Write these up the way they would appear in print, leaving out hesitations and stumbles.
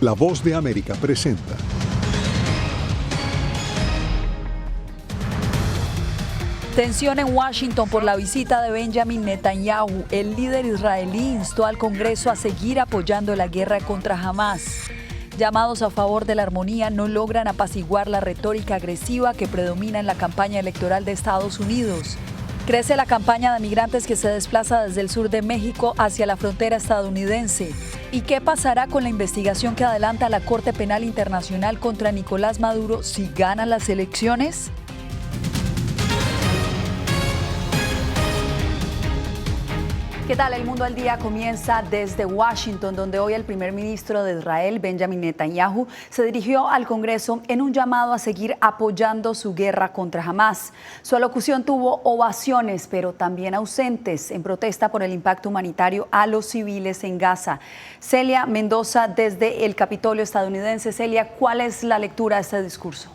La Voz de América presenta. Tensión en Washington por la visita de Benjamin Netanyahu. El líder israelí instó al Congreso a seguir apoyando la guerra contra Hamás. Llamados a favor de la armonía no logran apaciguar la retórica agresiva que predomina en la campaña electoral de Estados Unidos. Crece la campaña de migrantes que se desplaza desde el sur de México hacia la frontera estadounidense. ¿Y qué pasará con la investigación que adelanta la Corte Penal Internacional contra Nicolás Maduro si gana las elecciones? ¿Qué tal? El Mundo al Día comienza desde Washington, donde hoy el primer ministro de Israel, Benjamin Netanyahu, se dirigió al Congreso en un llamado a seguir apoyando su guerra contra Hamás. Su alocución tuvo ovaciones, pero también ausentes, en protesta por el impacto humanitario a los civiles en Gaza. Celia Mendoza, desde el Capitolio estadounidense. Celia, ¿cuál es la lectura de este discurso?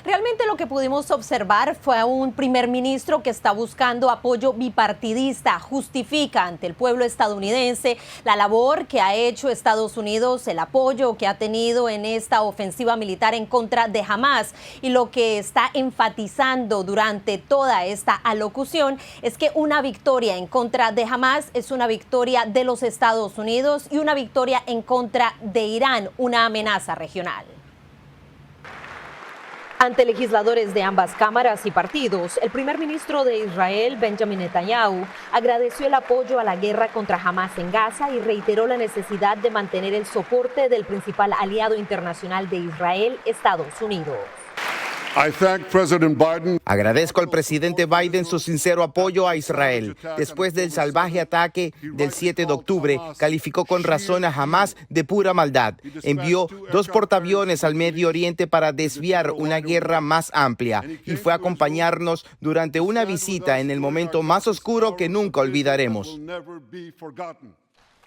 Realmente lo que pudimos observar fue a un primer ministro que está buscando apoyo bipartidista, justifica ante el pueblo estadounidense la labor que ha hecho Estados Unidos, el apoyo que ha tenido en esta ofensiva militar en contra de Hamás, y lo que está enfatizando durante toda esta alocución es que una victoria en contra de Hamás es una victoria de los Estados Unidos y una victoria en contra de Irán, una amenaza regional. Ante legisladores de ambas cámaras y partidos, el primer ministro de Israel, Benjamin Netanyahu, agradeció el apoyo a la guerra contra Hamás en Gaza y reiteró la necesidad de mantener el soporte del principal aliado internacional de Israel, Estados Unidos. Agradezco al presidente Biden su sincero apoyo a Israel. Después del salvaje ataque del 7 de octubre, calificó con razón a Hamás de pura maldad. Envió 2 portaaviones al Medio Oriente para desviar una guerra más amplia y fue a acompañarnos durante una visita en el momento más oscuro que nunca olvidaremos.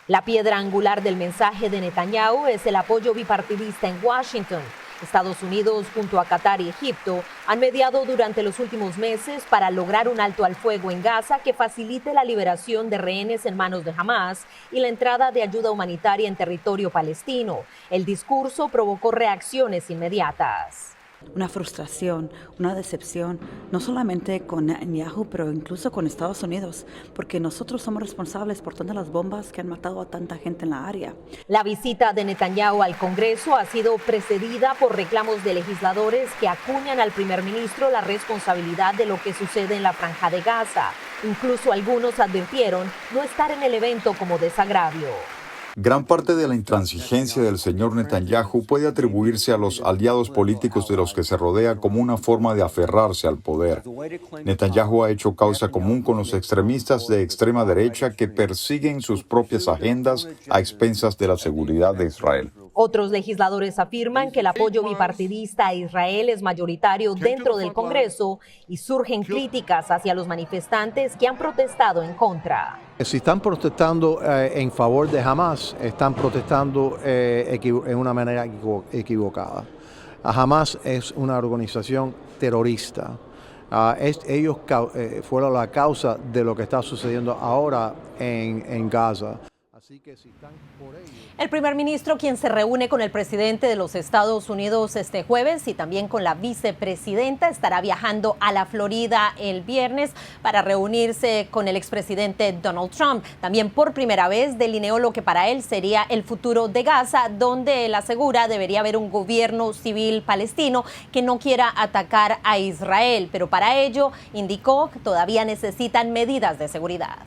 La piedra angular del mensaje de Netanyahu es el apoyo bipartidista en Washington. Estados Unidos, junto a Qatar y Egipto, han mediado durante los últimos meses para lograr un alto al fuego en Gaza que facilite la liberación de rehenes en manos de Hamás y la entrada de ayuda humanitaria en territorio palestino. El discurso provocó reacciones inmediatas. Una frustración, una decepción, no solamente con Netanyahu, pero incluso con Estados Unidos, porque nosotros somos responsables por todas las bombas que han matado a tanta gente en la área. La visita de Netanyahu al Congreso ha sido precedida por reclamos de legisladores que acuñan al primer ministro la responsabilidad de lo que sucede en la Franja de Gaza. Incluso algunos advirtieron no estar en el evento como desagravio. Gran parte de la intransigencia del señor Netanyahu puede atribuirse a los aliados políticos de los que se rodea como una forma de aferrarse al poder. Netanyahu ha hecho causa común con los extremistas de extrema derecha que persiguen sus propias agendas a expensas de la seguridad de Israel. Otros legisladores afirman que el apoyo bipartidista a Israel es mayoritario dentro del Congreso y surgen críticas hacia los manifestantes que han protestado en contra. Si están protestando en favor de Hamás, están protestando en una manera equivocada. Hamás es una organización terrorista. Ellos fueron la causa de lo que está sucediendo ahora en Gaza. Así que si están por ello... El primer ministro, quien se reúne con el presidente de los Estados Unidos este jueves y también con la vicepresidenta, estará viajando a la Florida el viernes para reunirse con el expresidente Donald Trump. También por primera vez delineó lo que para él sería el futuro de Gaza, donde él asegura debería haber un gobierno civil palestino que no quiera atacar a Israel, pero para ello indicó que todavía necesitan medidas de seguridad.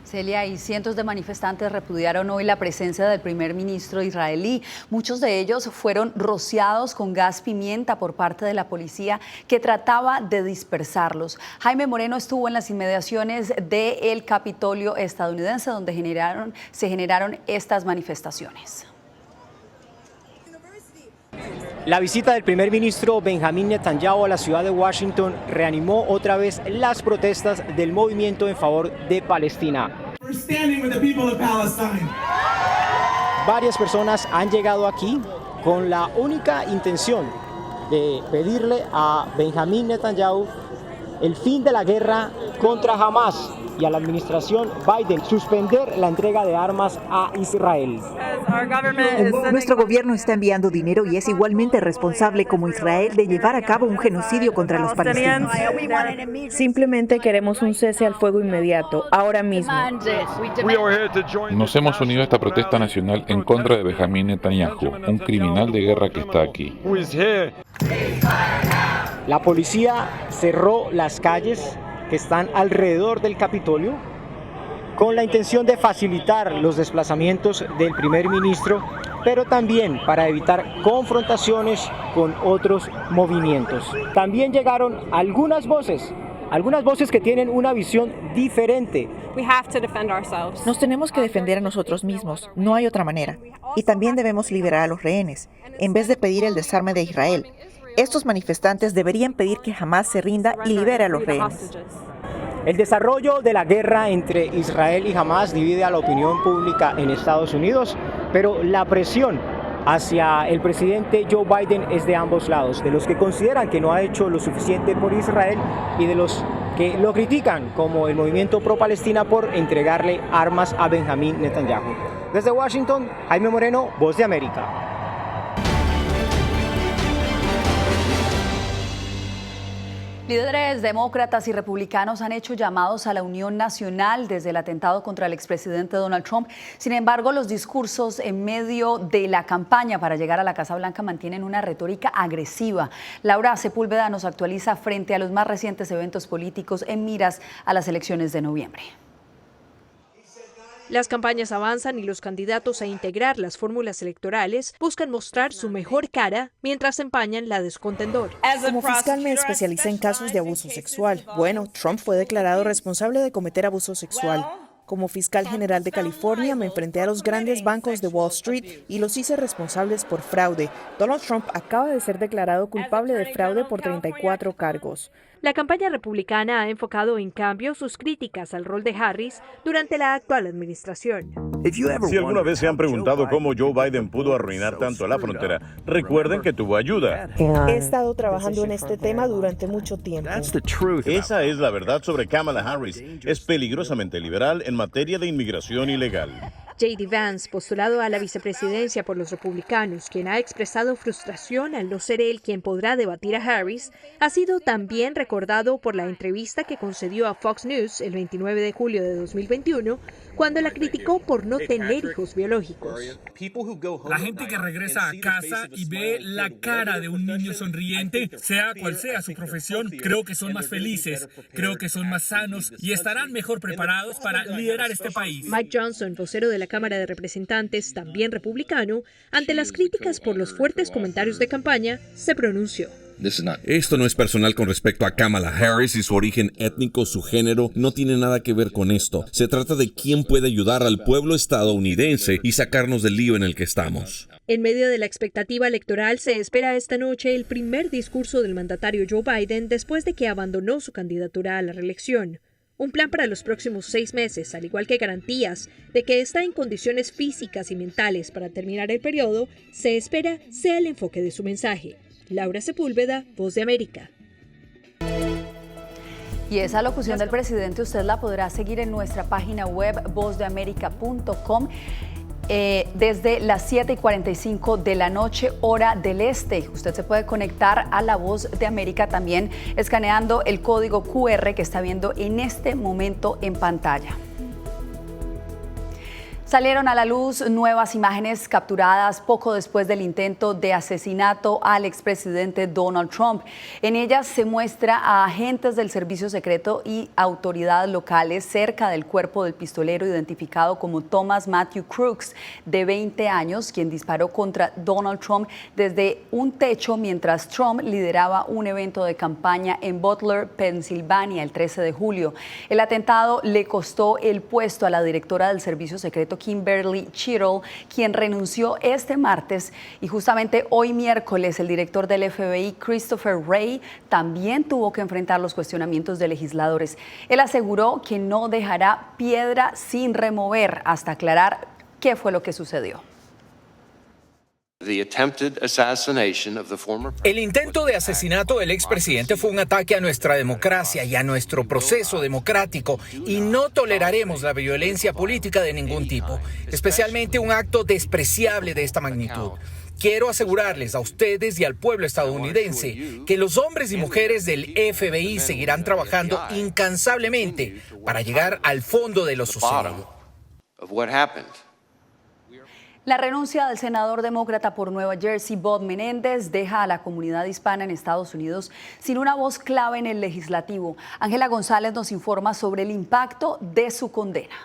Celia, y cientos de manifestantes repudiaron hoy la presencia del primer ministro israelí. Muchos de ellos fueron rociados con gas pimienta por parte de la policía que trataba de dispersarlos. Jaime Moreno estuvo en las inmediaciones del Capitolio estadounidense donde se generaron estas manifestaciones. La visita del primer ministro Benjamin Netanyahu a la ciudad de Washington reanimó otra vez las protestas del movimiento en favor de Palestina. Varias personas han llegado aquí con la única intención de pedirle a Benjamin Netanyahu el fin de la guerra contra Hamás. y a la administración Biden suspender la entrega de armas a Israel. Nuestro gobierno está enviando dinero y es igualmente responsable como Israel de llevar a cabo un genocidio contra los palestinos. Simplemente queremos un cese al fuego inmediato, ahora mismo. Nos hemos unido a esta protesta nacional en contra de Benjamín Netanyahu, un criminal de guerra que está aquí. La policía cerró las calles que están alrededor del Capitolio con la intención de facilitar los desplazamientos del primer ministro, pero también para evitar confrontaciones con otros movimientos. También llegaron algunas voces que tienen una visión diferente. Nos tenemos que defender a nosotros mismos, no hay otra manera. Y también debemos liberar a los rehenes, en vez de pedir el desarme de Israel. Estos manifestantes deberían pedir que Hamás se rinda y libere a los rehenes. El desarrollo de la guerra entre Israel y Hamás divide a la opinión pública en Estados Unidos, pero la presión hacia el presidente Joe Biden es de ambos lados, de los que consideran que no ha hecho lo suficiente por Israel y de los que lo critican, como el movimiento pro-Palestina, por entregarle armas a Benjamín Netanyahu. Desde Washington, Jaime Moreno, Voz de América. Líderes demócratas y republicanos han hecho llamados a la unión nacional desde el atentado contra el expresidente Donald Trump. Sin embargo, los discursos en medio de la campaña para llegar a la Casa Blanca mantienen una retórica agresiva. Laura Sepúlveda nos actualiza frente a los más recientes eventos políticos en miras a las elecciones de noviembre. Las campañas avanzan y los candidatos a integrar las fórmulas electorales buscan mostrar su mejor cara mientras empañan la de su contendor. Como fiscal me especialicé en casos de abuso sexual. Bueno, Trump fue declarado responsable de cometer abuso sexual. Como fiscal general de California me enfrenté a los grandes bancos de Wall Street y los hice responsables por fraude. Donald Trump acaba de ser declarado culpable de fraude por 34 cargos. La campaña republicana ha enfocado en cambio sus críticas al rol de Harris durante la actual administración. Si alguna vez se han preguntado cómo Joe Biden pudo arruinar tanto a la frontera, recuerden que tuvo ayuda. He estado trabajando en este tema durante mucho tiempo. Esa es la verdad sobre Kamala Harris. Es peligrosamente liberal en materia de inmigración ilegal. J.D. Vance, postulado a la vicepresidencia por los republicanos, quien ha expresado frustración al no ser él quien podrá debatir a Harris, ha sido también recordado por la entrevista que concedió a Fox News el 29 de julio de 2021, cuando la criticó por no tener hijos biológicos. La gente que regresa a casa y ve la cara de un niño sonriente, sea cual sea su profesión, creo que son más felices, creo que son más sanos y estarán mejor preparados para liderar este país. Mike Johnson, vocero de la Cámara de Representantes, también republicano, ante las críticas por los fuertes comentarios de campaña, se pronunció. Esto no es personal con respecto a Kamala Harris y su origen étnico, su género, no tiene nada que ver con esto. Se trata de quién puede ayudar al pueblo estadounidense y sacarnos del lío en el que estamos. En medio de la expectativa electoral, se espera esta noche el primer discurso del mandatario Joe Biden después de que abandonó su candidatura a la reelección. Un plan para los próximos 6 meses, al igual que garantías de que está en condiciones físicas y mentales para terminar el periodo, se espera sea el enfoque de su mensaje. Laura Sepúlveda, Voz de América. Y esa locución del presidente usted la podrá seguir en nuestra página web vozdeamerica.com desde las 7:45 de la noche, hora del este. Usted se puede conectar a La Voz de América también escaneando el código QR que está viendo en este momento en pantalla. Salieron a la luz nuevas imágenes capturadas poco después del intento de asesinato al expresidente Donald Trump. En ellas se muestra a agentes del servicio secreto y autoridades locales cerca del cuerpo del pistolero identificado como Thomas Matthew Crooks, de 20 años, quien disparó contra Donald Trump desde un techo mientras Trump lideraba un evento de campaña en Butler, Pensilvania, el 13 de julio. El atentado le costó el puesto a la directora del servicio secreto Kimberly Chittle, quien renunció este martes, y justamente hoy miércoles el director del FBI, Christopher Wray, también tuvo que enfrentar los cuestionamientos de legisladores. Él aseguró que no dejará piedra sin remover hasta aclarar qué fue lo que sucedió. El intento de asesinato del expresidente fue un ataque a nuestra democracia y a nuestro proceso democrático, y no toleraremos la violencia política de ningún tipo, especialmente un acto despreciable de esta magnitud. Quiero asegurarles a ustedes y al pueblo estadounidense que los hombres y mujeres del FBI seguirán trabajando incansablemente para llegar al fondo de lo sucedido. La renuncia del senador demócrata por Nueva Jersey, Bob Menéndez, deja a la comunidad hispana en Estados Unidos sin una voz clave en el legislativo. Ángela González nos informa sobre el impacto de su condena.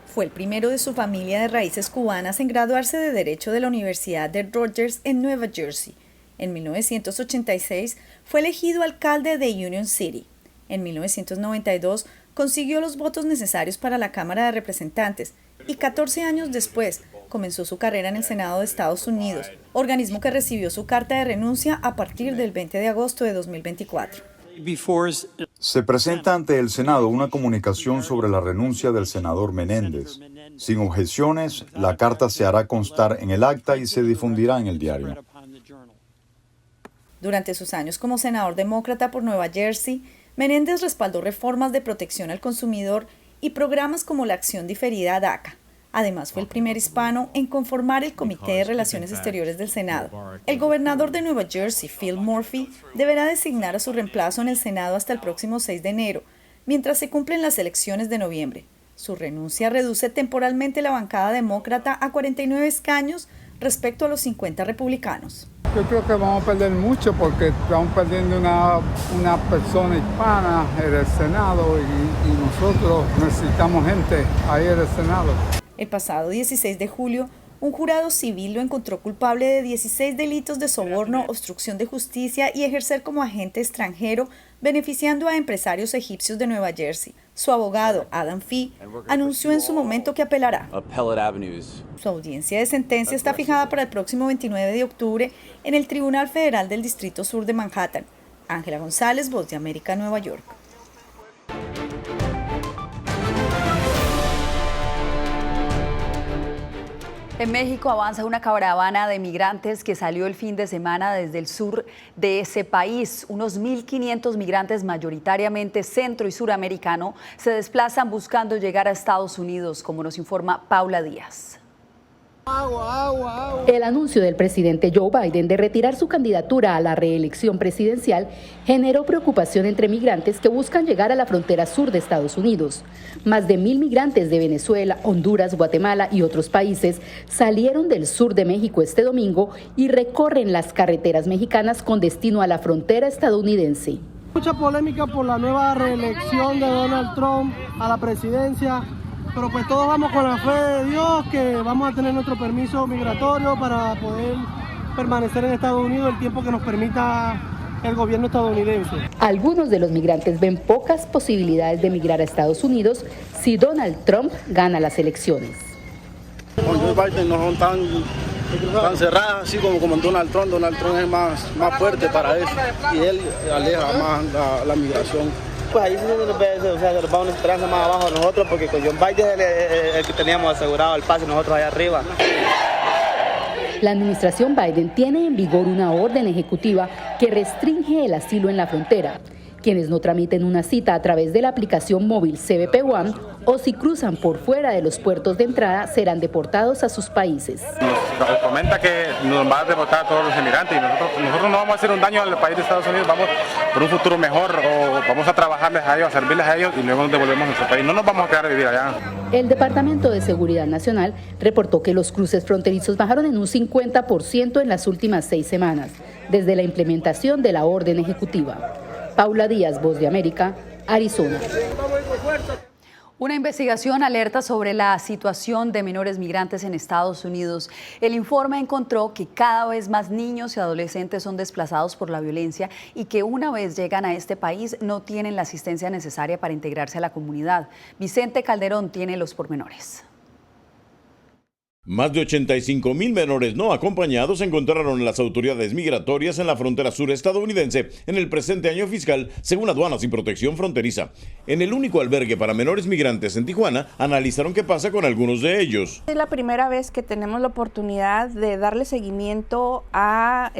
Fue el primero de su familia de raíces cubanas en graduarse de Derecho de la Universidad de Rutgers en Nueva Jersey. En 1986 fue elegido alcalde de Union City. En 1992 consiguió los votos necesarios para la Cámara de Representantes y 14 años después comenzó su carrera en el Senado de Estados Unidos, organismo que recibió su carta de renuncia a partir del 20 de agosto de 2024. Se presenta ante el Senado una comunicación sobre la renuncia del senador Menéndez. Sin objeciones, la carta se hará constar en el acta y se difundirá en el diario. Durante sus años como senador demócrata por Nueva Jersey, Menéndez respaldó reformas de protección al consumidor y programas como la acción diferida DACA. Además, fue el primer hispano en conformar el Comité de Relaciones Exteriores del Senado. El gobernador de Nueva Jersey, Phil Murphy, deberá designar a su reemplazo en el Senado hasta el próximo 6 de enero, mientras se cumplen las elecciones de noviembre. Su renuncia reduce temporalmente la bancada demócrata a 49 escaños respecto a los 50 republicanos. Yo creo que vamos a perder mucho porque estamos perdiendo una persona hispana en el Senado y nosotros necesitamos gente ahí en el Senado. El pasado 16 de julio, un jurado civil lo encontró culpable de 16 delitos de soborno, obstrucción de justicia y ejercer como agente extranjero, beneficiando a empresarios egipcios de Nueva Jersey. Su abogado, Adam Fee, anunció en su momento que apelará. Su audiencia de sentencia está fijada para el próximo 29 de octubre en el Tribunal Federal del Distrito Sur de Manhattan. Ángela González, Voz de América, Nueva York. En México avanza una caravana de migrantes que salió el fin de semana desde el sur de ese país. Unos 1.500 migrantes, mayoritariamente centro y suramericano, se desplazan buscando llegar a Estados Unidos, como nos informa Paula Díaz. El anuncio del presidente Joe Biden de retirar su candidatura a la reelección presidencial generó preocupación entre migrantes que buscan llegar a la frontera sur de Estados Unidos. Más de 1.000 migrantes de Venezuela, Honduras, Guatemala y otros países salieron del sur de México este domingo y recorren las carreteras mexicanas con destino a la frontera estadounidense. Mucha polémica por la nueva reelección de Donald Trump a la presidencia. Pero pues todos vamos con la fe de Dios que vamos a tener nuestro permiso migratorio para poder permanecer en Estados Unidos el tiempo que nos permita el gobierno estadounidense. Algunos de los migrantes ven pocas posibilidades de migrar a Estados Unidos si Donald Trump gana las elecciones. Con Joe Biden no son tan cerradas así como Donald Trump. Donald Trump es más fuerte para eso y él aleja más la migración. Pues ahí se nos va una esperanza más abajo a nosotros porque con John Biden es el que teníamos asegurado el pase nosotros allá arriba. La administración Biden tiene en vigor una orden ejecutiva que restringe el asilo en la frontera. Quienes no tramiten una cita a través de la aplicación móvil CBP One o si cruzan por fuera de los puertos de entrada serán deportados a sus países. Nos comenta que nos va a deportar a todos los inmigrantes y nosotros no vamos a hacer un daño al país de Estados Unidos, vamos por un futuro mejor o vamos a trabajarles a ellos, a servirles a ellos y luego nos devolvemos a nuestro país. No nos vamos a quedar a vivir allá. El Departamento de Seguridad Nacional reportó que los cruces fronterizos bajaron en un 50% en las últimas 6 semanas, desde la implementación de la orden ejecutiva. Paula Díaz, Voz de América, Arizona. Una investigación alerta sobre la situación de menores migrantes en Estados Unidos. El informe encontró que cada vez más niños y adolescentes son desplazados por la violencia y que una vez llegan a este país no tienen la asistencia necesaria para integrarse a la comunidad. Vicente Calderón tiene los pormenores. Más de 85,000 menores no acompañados encontraron las autoridades migratorias en la frontera sur estadounidense en el presente año fiscal, según Aduanas y Protección Fronteriza. En el único albergue para menores migrantes en Tijuana, analizaron qué pasa con algunos de ellos. Es la primera vez que tenemos la oportunidad de darle seguimiento a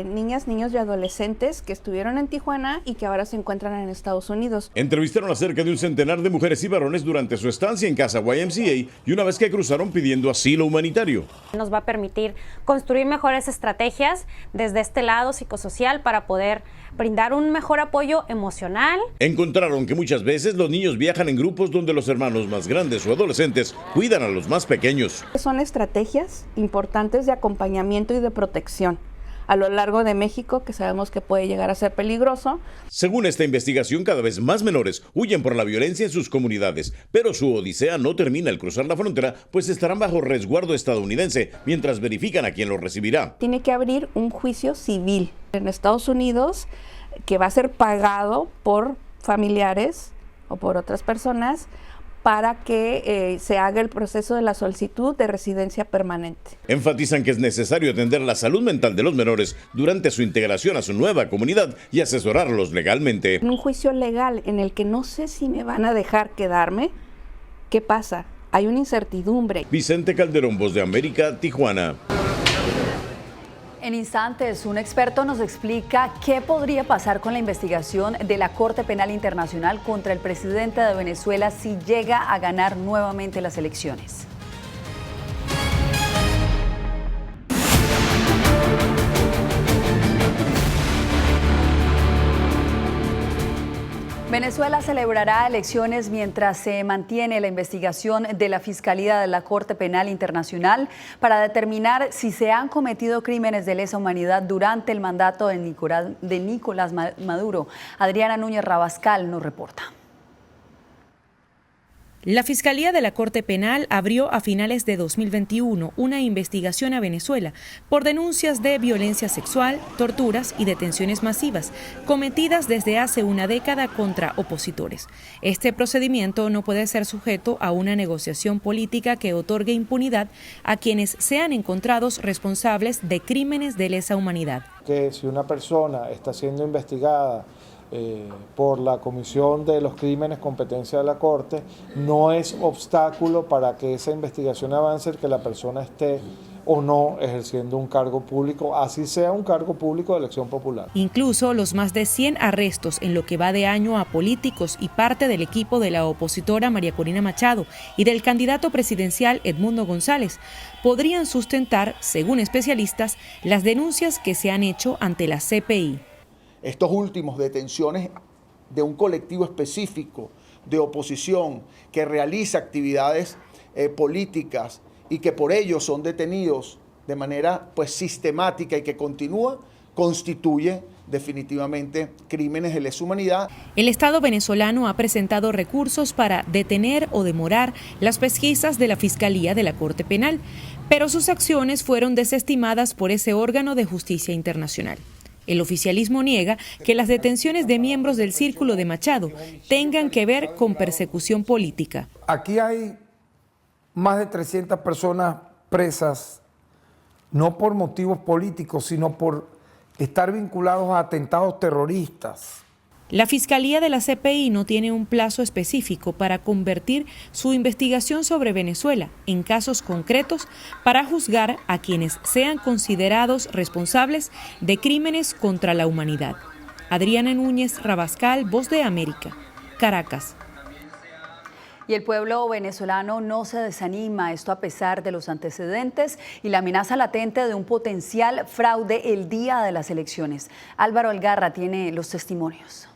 niñas, niños y adolescentes que estuvieron en Tijuana y que ahora se encuentran en Estados Unidos. Entrevistaron a cerca de un centenar de mujeres y varones durante su estancia en Casa YMCA y una vez que cruzaron pidiendo asilo humanitario. Nos va a permitir construir mejores estrategias desde este lado psicosocial para poder brindar un mejor apoyo emocional. Encontraron que muchas veces los niños viajan en grupos donde los hermanos más grandes o adolescentes cuidan a los más pequeños. Son estrategias importantes de acompañamiento y de protección a lo largo de México, que sabemos que puede llegar a ser peligroso. Según esta investigación, cada vez más menores huyen por la violencia en sus comunidades, pero su odisea no termina al cruzar la frontera, pues estarán bajo resguardo estadounidense mientras verifican a quién los recibirá. Tiene que abrir un juicio civil en Estados Unidos que va a ser pagado por familiares o por otras personas para que se haga el proceso de la solicitud de residencia permanente. Enfatizan que es necesario atender la salud mental de los menores durante su integración a su nueva comunidad y asesorarlos legalmente. En un juicio legal en el que no sé si me van a dejar quedarme, ¿qué pasa? Hay una incertidumbre. Vicente Calderón, Voz de América, Tijuana. En instantes, un experto nos explica qué podría pasar con la investigación de la Corte Penal Internacional contra el presidente de Venezuela si llega a ganar nuevamente las elecciones. Venezuela celebrará elecciones mientras se mantiene la investigación de la Fiscalía de la Corte Penal Internacional para determinar si se han cometido crímenes de lesa humanidad durante el mandato de Nicolás Maduro. Adriana Núñez Rabascal nos reporta. La Fiscalía de la Corte Penal abrió a finales de 2021 una investigación a Venezuela por denuncias de violencia sexual, torturas y detenciones masivas cometidas desde hace una década contra opositores. Este procedimiento no puede ser sujeto a una negociación política que otorgue impunidad a quienes sean encontrados responsables de crímenes de lesa humanidad. Que si una persona está siendo investigada por la Comisión de los Crímenes, competencia de la Corte, no es obstáculo para que esa investigación avance el que la persona esté o no ejerciendo un cargo público, así sea un cargo público de elección popular. Incluso los más de 100 arrestos en lo que va de año a políticos y parte del equipo de la opositora María Corina Machado y del candidato presidencial Edmundo González podrían sustentar, según especialistas, las denuncias que se han hecho ante la CPI. Estos últimos detenciones de un colectivo específico de oposición que realiza actividades políticas y que por ello son detenidos de manera sistemática y que continúa, constituye definitivamente crímenes de lesa humanidad. El Estado venezolano ha presentado recursos para detener o demorar las pesquisas de la Fiscalía de la Corte Penal, pero sus acciones fueron desestimadas por ese órgano de justicia internacional. El oficialismo niega que las detenciones de miembros del círculo de Machado tengan que ver con persecución política. Aquí hay más de 300 personas presas, no por motivos políticos, sino por estar vinculados a atentados terroristas. La Fiscalía de la CPI no tiene un plazo específico para convertir su investigación sobre Venezuela en casos concretos para juzgar a quienes sean considerados responsables de crímenes contra la humanidad. Adriana Núñez Rabascal, Voz de América, Caracas. Y el pueblo venezolano no se desanima, esto a pesar de los antecedentes y la amenaza latente de un potencial fraude el día de las elecciones. Álvaro Algarra tiene los testimonios.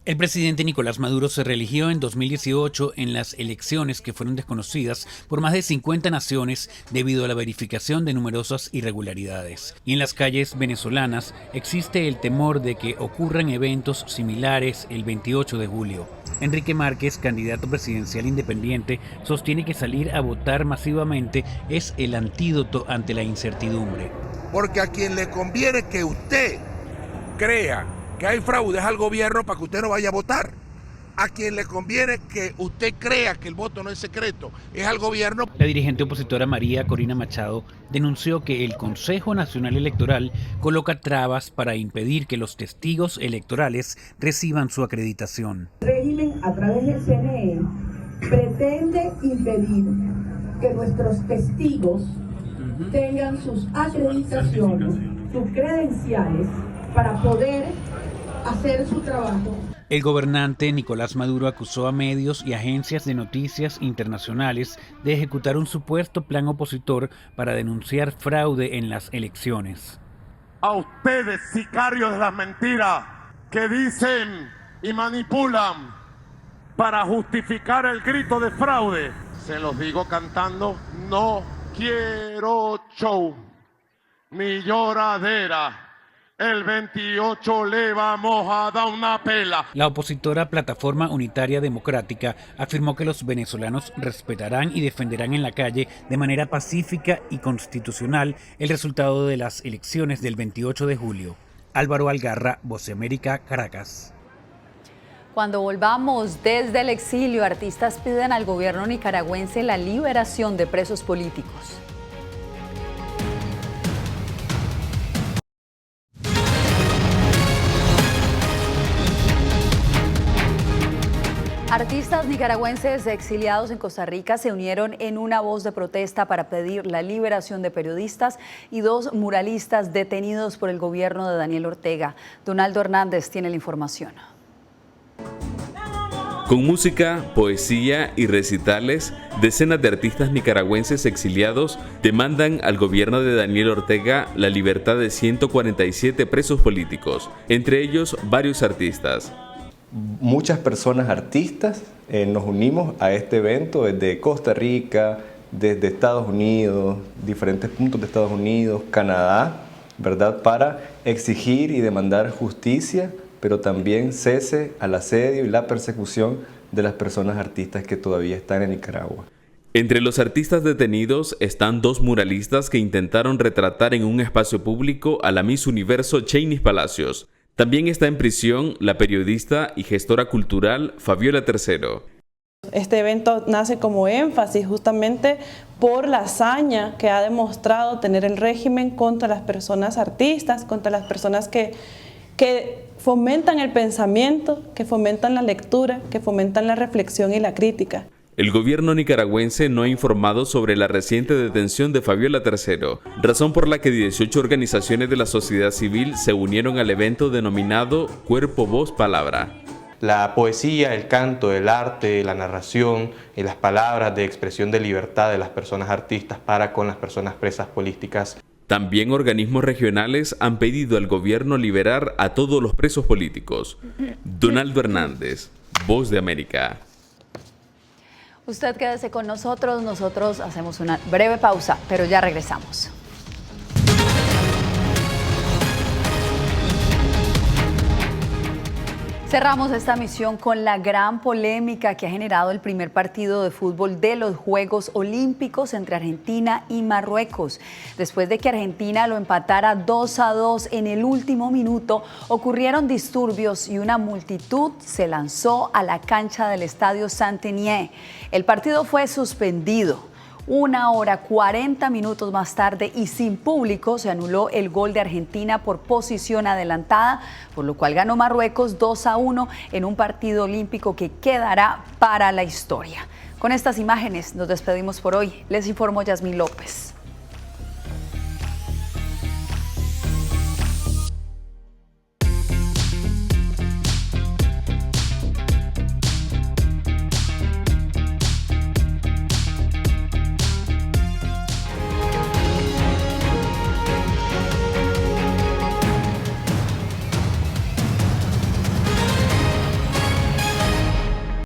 El presidente Nicolás Maduro se reeligió en 2018 en las elecciones que fueron desconocidas por más de 50 naciones debido a la verificación de numerosas irregularidades. Y en las calles venezolanas existe el temor de que ocurran eventos similares el 28 de julio. Enrique Márquez, candidato presidencial independiente, sostiene que salir a votar masivamente es el antídoto ante la incertidumbre. Porque a quien le conviene que usted crea que hay fraudes al gobierno para que usted no vaya a votar. a quien le conviene que usted crea que el voto no es secreto, es al gobierno. La dirigente opositora María Corina Machado denunció que el Consejo Nacional Electoral coloca trabas para impedir que los testigos electorales reciban su acreditación. El régimen, a través del CNE, pretende impedir que nuestros testigos tengan sus acreditaciones, sus credenciales para poder hacer su trabajo. El gobernante Nicolás Maduro acusó a medios y agencias de noticias internacionales de ejecutar un supuesto plan opositor para denunciar fraude en las elecciones. A ustedes, sicarios de las mentiras, que dicen y manipulan para justificar el grito de fraude, se los digo cantando: no quiero show ni lloradera. El 28 le vamos a dar una pela. La opositora Plataforma Unitaria Democrática afirmó que los venezolanos respetarán y defenderán en la calle de manera pacífica y constitucional el resultado de las elecciones del 28 de julio. Álvaro Algarra, Voz de América, Caracas. Cuando volvamos desde el exilio, artistas piden al gobierno nicaragüense la liberación de presos políticos. Artistas nicaragüenses exiliados en Costa Rica se unieron en una voz de protesta para pedir la liberación de periodistas y 2 muralistas detenidos por el gobierno de Daniel Ortega. Donaldo Hernández tiene la información. Con música, poesía y recitales, decenas de artistas nicaragüenses exiliados demandan al gobierno de Daniel Ortega la libertad de 147 presos políticos, entre ellos varios artistas. Muchas personas artistas nos unimos a este evento desde Costa Rica, desde Estados Unidos, diferentes puntos de Estados Unidos, Canadá, ¿verdad? Para exigir y demandar justicia, pero también cese al asedio y la persecución de las personas artistas que todavía están en Nicaragua. Entre los artistas detenidos están 2 muralistas que intentaron retratar en un espacio público a la Miss Universo Chainis Palacios. También está en prisión la periodista y gestora cultural Fabiola Tercero. Este evento nace como énfasis justamente por la hazaña que ha demostrado tener el régimen contra las personas artistas, contra las personas que fomentan el pensamiento, que fomentan la lectura, que fomentan la reflexión y la crítica. El gobierno nicaragüense no ha informado sobre la reciente detención de Fabiola Tercero, razón por la que 18 organizaciones de la sociedad civil se unieron al evento denominado Cuerpo, Voz, Palabra. La poesía, el canto, el arte, la narración y las palabras de expresión de libertad de las personas artistas para con las personas presas políticas. También organismos regionales han pedido al gobierno liberar a todos los presos políticos. Donaldo Hernández, Voz de América. Usted quédese con nosotros hacemos una breve pausa, pero ya regresamos. Cerramos esta misión con la gran polémica que ha generado el primer partido de fútbol de los Juegos Olímpicos entre Argentina y Marruecos. Después de que Argentina lo empatara 2-2 en el último minuto, ocurrieron disturbios y una multitud se lanzó a la cancha del estadio Saint-Denis. El partido fue suspendido. 1 hora 40 minutos más tarde y sin público se anuló el gol de Argentina por posición adelantada, por lo cual ganó Marruecos 2-1 en un partido olímpico que quedará para la historia. Con estas imágenes nos despedimos por hoy. Les informó Yasmín López.